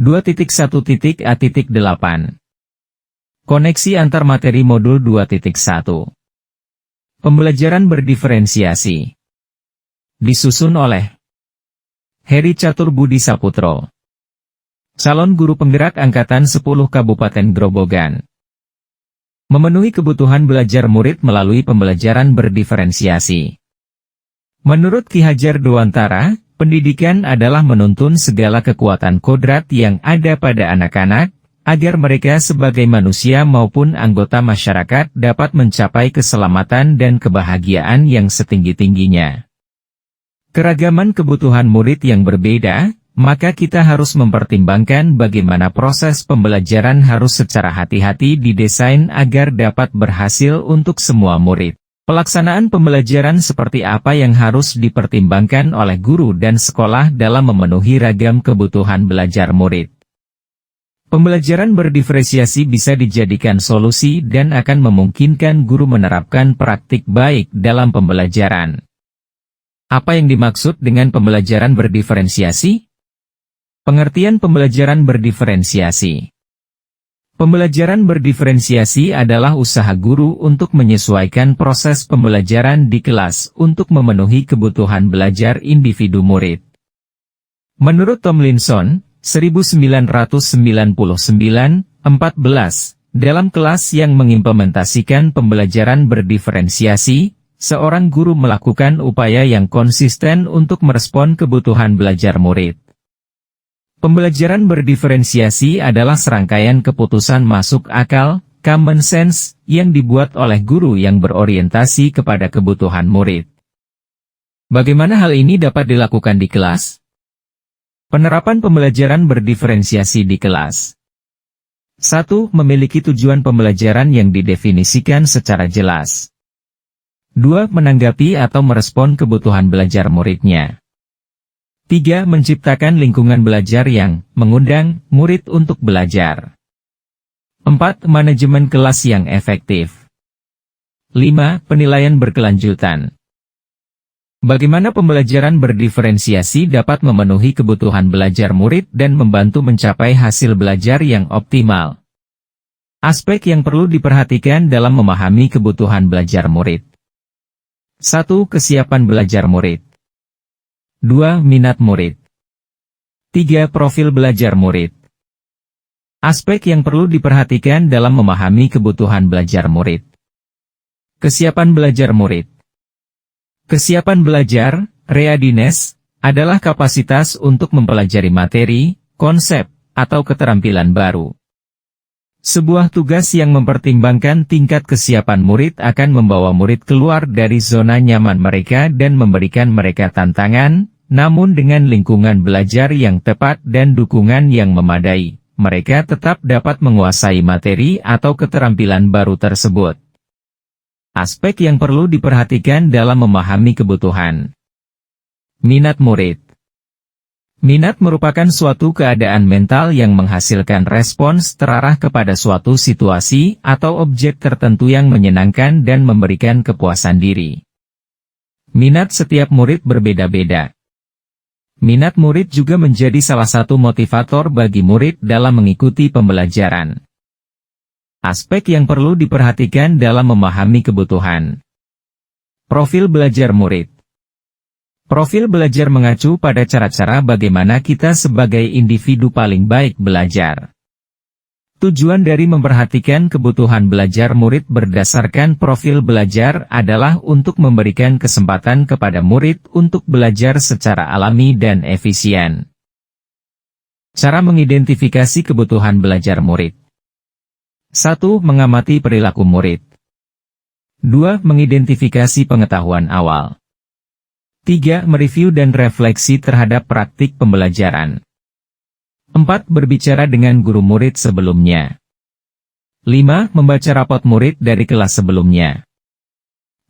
2.1.A.8 Koneksi antar materi modul 2.1 Pembelajaran berdiferensiasi disusun oleh Heri Catur Budi Saputro, calon guru penggerak Angkatan 10 Kabupaten Grobogan. Memenuhi kebutuhan belajar murid melalui pembelajaran berdiferensiasi. Menurut Ki Hajar Dewantara, pendidikan adalah menuntun segala kekuatan kodrat yang ada pada anak-anak, agar mereka sebagai manusia maupun anggota masyarakat dapat mencapai keselamatan dan kebahagiaan yang setinggi-tingginya. Keragaman kebutuhan murid yang berbeda, maka kita harus mempertimbangkan bagaimana proses pembelajaran harus secara hati-hati didesain agar dapat berhasil untuk semua murid. Pelaksanaan pembelajaran seperti apa yang harus dipertimbangkan oleh guru dan sekolah dalam memenuhi ragam kebutuhan belajar murid. Pembelajaran berdiferensiasi bisa dijadikan solusi dan akan memungkinkan guru menerapkan praktik baik dalam pembelajaran. Apa yang dimaksud dengan pembelajaran berdiferensiasi? Pengertian pembelajaran berdiferensiasi. Pembelajaran berdiferensiasi adalah usaha guru untuk menyesuaikan proses pembelajaran di kelas untuk memenuhi kebutuhan belajar individu murid. Menurut Tomlinson, 1999, 14, dalam kelas yang mengimplementasikan pembelajaran berdiferensiasi, seorang guru melakukan upaya yang konsisten untuk merespon kebutuhan belajar murid. Pembelajaran berdiferensiasi adalah serangkaian keputusan masuk akal, common sense, yang dibuat oleh guru yang berorientasi kepada kebutuhan murid. Bagaimana hal ini dapat dilakukan di kelas? Penerapan pembelajaran berdiferensiasi di kelas. 1. Memiliki tujuan pembelajaran yang didefinisikan secara jelas. 2. Menanggapi atau merespon kebutuhan belajar muridnya. 3. Menciptakan lingkungan belajar yang mengundang murid untuk belajar. 4. Manajemen kelas yang efektif. 5. Penilaian berkelanjutan. Bagaimana pembelajaran berdiferensiasi dapat memenuhi kebutuhan belajar murid dan membantu mencapai hasil belajar yang optimal? Aspek yang perlu diperhatikan dalam memahami kebutuhan belajar murid. 1. Kesiapan belajar murid. 2. Minat murid. 3. Profil belajar murid. Aspek yang perlu diperhatikan dalam memahami kebutuhan belajar murid. Kesiapan belajar murid. Kesiapan belajar, readiness, adalah kapasitas untuk mempelajari materi, konsep, atau keterampilan baru. Sebuah tugas yang mempertimbangkan tingkat kesiapan murid akan membawa murid keluar dari zona nyaman mereka dan memberikan mereka tantangan, namun dengan lingkungan belajar yang tepat dan dukungan yang memadai, mereka tetap dapat menguasai materi atau keterampilan baru tersebut. Aspek yang perlu diperhatikan dalam memahami kebutuhan. Minat murid. Minat merupakan suatu keadaan mental yang menghasilkan respons terarah kepada suatu situasi atau objek tertentu yang menyenangkan dan memberikan kepuasan diri. Minat setiap murid berbeda-beda. Minat murid juga menjadi salah satu motivator bagi murid dalam mengikuti pembelajaran. Aspek yang perlu diperhatikan dalam memahami kebutuhan. Profil belajar murid. Profil belajar mengacu pada cara-cara bagaimana kita sebagai individu paling baik belajar. Tujuan dari memperhatikan kebutuhan belajar murid berdasarkan profil belajar adalah untuk memberikan kesempatan kepada murid untuk belajar secara alami dan efisien. Cara mengidentifikasi kebutuhan belajar murid. 1. Mengamati perilaku murid. 2. Mengidentifikasi pengetahuan awal. 3. Mereview dan refleksi terhadap praktik pembelajaran. 4. Berbicara dengan guru murid sebelumnya. 5. Membaca rapot murid dari kelas sebelumnya.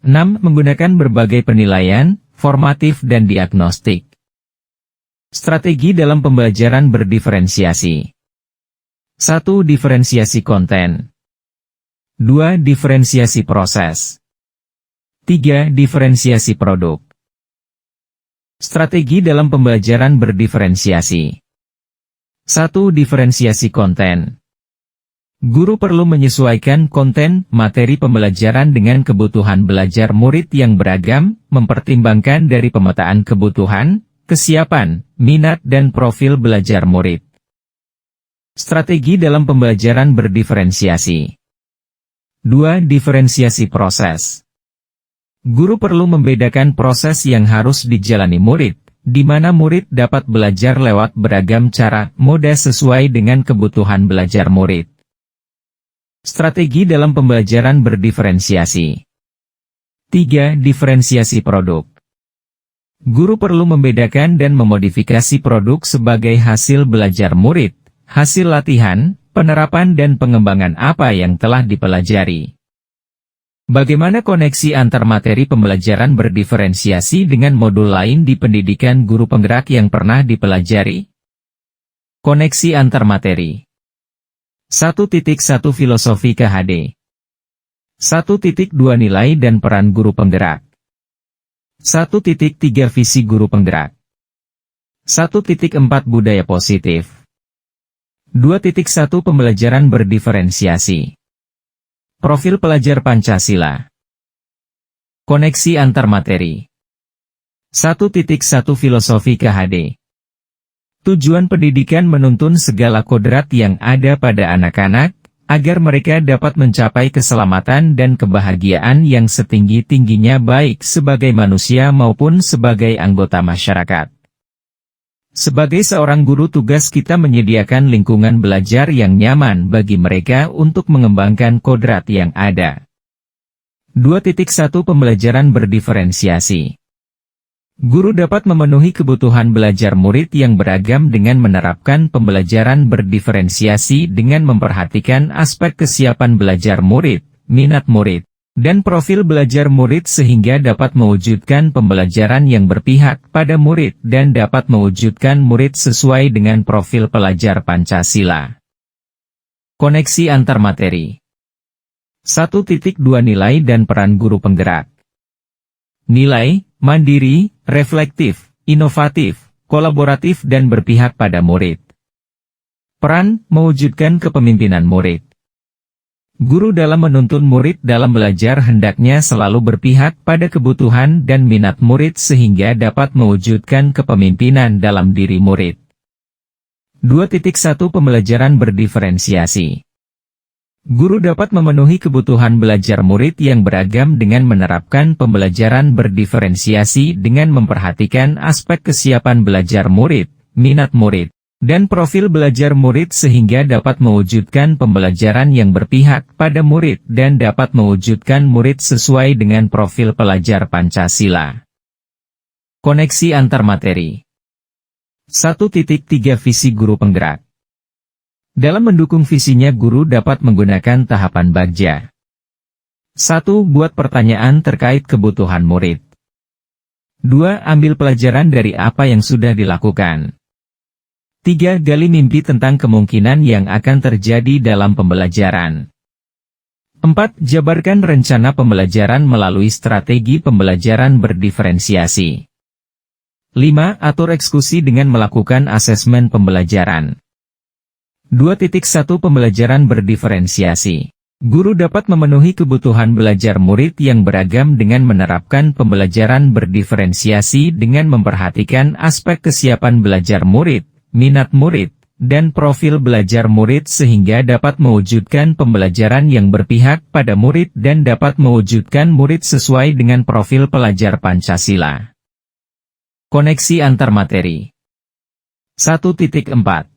6. Menggunakan berbagai penilaian, formatif dan diagnostik. Strategi dalam pembelajaran berdiferensiasi. 1. Diferensiasi konten. 2. Diferensiasi proses. 3. Diferensiasi produk. Strategi dalam pembelajaran berdiferensiasi. 1. Diferensiasi konten. Guru perlu menyesuaikan konten materi pembelajaran dengan kebutuhan belajar murid yang beragam, mempertimbangkan dari pemetaan kebutuhan, kesiapan, minat dan profil belajar murid. Strategi dalam pembelajaran berdiferensiasi. 2. Diferensiasi proses. Guru perlu membedakan proses yang harus dijalani murid, di mana murid dapat belajar lewat beragam cara, moda sesuai dengan kebutuhan belajar murid. Strategi dalam pembelajaran berdiferensiasi. 3. Diferensiasi produk. Guru perlu membedakan dan memodifikasi produk sebagai hasil belajar murid, hasil latihan, penerapan dan pengembangan apa yang telah dipelajari. Bagaimana koneksi antar materi pembelajaran berdiferensiasi dengan modul lain di pendidikan guru penggerak yang pernah dipelajari? Koneksi antar materi. 1.1 Filosofi KHD. 1.2 Nilai dan peran guru penggerak. 1.3 Visi guru penggerak. 1.4 Budaya positif. 2.1 Pembelajaran berdiferensiasi. Profil pelajar Pancasila. Koneksi antar materi. 1.1 Filosofi KHD. Tujuan pendidikan menuntun segala kodrat yang ada pada anak-anak, agar mereka dapat mencapai keselamatan dan kebahagiaan yang setinggi-tingginya baik sebagai manusia maupun sebagai anggota masyarakat. Sebagai seorang guru, tugas kita menyediakan lingkungan belajar yang nyaman bagi mereka untuk mengembangkan kodrat yang ada. 2.1 Pembelajaran berdiferensiasi. Guru dapat memenuhi kebutuhan belajar murid yang beragam dengan menerapkan pembelajaran berdiferensiasi dengan memperhatikan aspek kesiapan belajar murid, minat murid, dan profil belajar murid sehingga dapat mewujudkan pembelajaran yang berpihak pada murid dan dapat mewujudkan murid sesuai dengan profil pelajar Pancasila. Koneksi antar materi. 1.2 Nilai dan peran guru penggerak. Nilai, mandiri, reflektif, inovatif, kolaboratif dan berpihak pada murid. Peran, mewujudkan kepemimpinan murid. Guru dalam menuntun murid dalam belajar hendaknya selalu berpihak pada kebutuhan dan minat murid sehingga dapat mewujudkan kepemimpinan dalam diri murid. 2.1 Pembelajaran berdiferensiasi. Guru dapat memenuhi kebutuhan belajar murid yang beragam dengan menerapkan pembelajaran berdiferensiasi dengan memperhatikan aspek kesiapan belajar murid, minat murid, dan profil belajar murid sehingga dapat mewujudkan pembelajaran yang berpihak pada murid dan dapat mewujudkan murid sesuai dengan profil pelajar Pancasila. Koneksi antar materi. 1.3 Visi guru penggerak. Dalam mendukung visinya, guru dapat menggunakan tahapan bagja. 1. Buat pertanyaan terkait kebutuhan murid. 2. Ambil pelajaran dari apa yang sudah dilakukan. 3. Gali mimpi tentang kemungkinan yang akan terjadi dalam pembelajaran. 4. Jabarkan rencana pembelajaran melalui strategi pembelajaran berdiferensiasi. 5. Atur eksekusi dengan melakukan asesmen pembelajaran. 2.1 Pembelajaran berdiferensiasi. Guru dapat memenuhi kebutuhan belajar murid yang beragam dengan menerapkan pembelajaran berdiferensiasi dengan memperhatikan aspek kesiapan belajar murid, minat murid, dan profil belajar murid sehingga dapat mewujudkan pembelajaran yang berpihak pada murid dan dapat mewujudkan murid sesuai dengan profil pelajar Pancasila. Koneksi antar materi. 1.4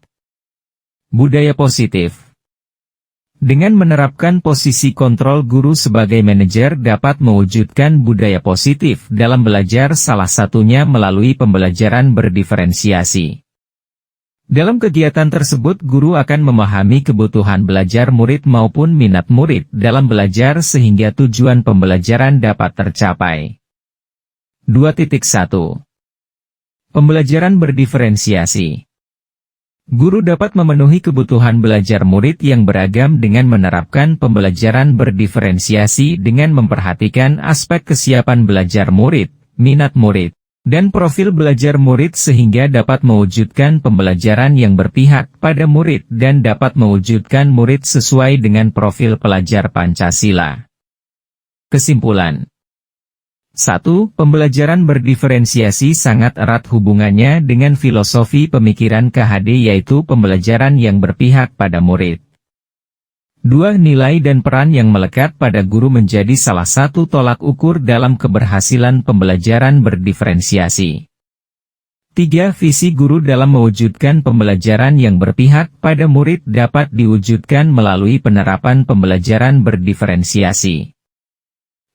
Budaya positif. Dengan menerapkan posisi kontrol, guru sebagai manajer dapat mewujudkan budaya positif dalam belajar, salah satunya melalui pembelajaran berdiferensiasi. Dalam kegiatan tersebut, guru akan memahami kebutuhan belajar murid maupun minat murid dalam belajar sehingga tujuan pembelajaran dapat tercapai. 2.1 Pembelajaran berdiferensiasi. Guru dapat memenuhi kebutuhan belajar murid yang beragam dengan menerapkan pembelajaran berdiferensiasi dengan memperhatikan aspek kesiapan belajar murid, minat murid, dan profil belajar murid sehingga dapat mewujudkan pembelajaran yang berpihak pada murid dan dapat mewujudkan murid sesuai dengan profil pelajar Pancasila. Kesimpulan 1. Pembelajaran berdiferensiasi sangat erat hubungannya dengan filosofi pemikiran KHD, yaitu pembelajaran yang berpihak pada murid. 2. Nilai dan peran yang melekat pada guru menjadi salah satu tolak ukur dalam keberhasilan pembelajaran berdiferensiasi. 3. Visi guru dalam mewujudkan pembelajaran yang berpihak pada murid dapat diwujudkan melalui penerapan pembelajaran berdiferensiasi.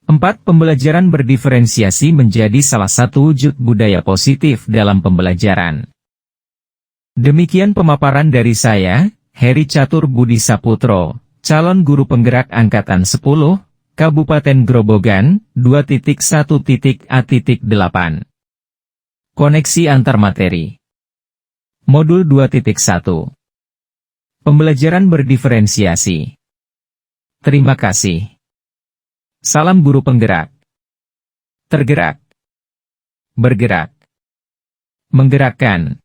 4. Pembelajaran berdiferensiasi menjadi salah satu wujud budaya positif dalam pembelajaran. Demikian pemaparan dari saya, Heri Catur Budi Saputro, calon guru penggerak Angkatan 10, Kabupaten Grobogan, 2.1.A.8. Koneksi antar materi. Modul 2.1. Pembelajaran berdiferensiasi. Terima kasih. Salam guru penggerak. Tergerak. Bergerak. Menggerakkan.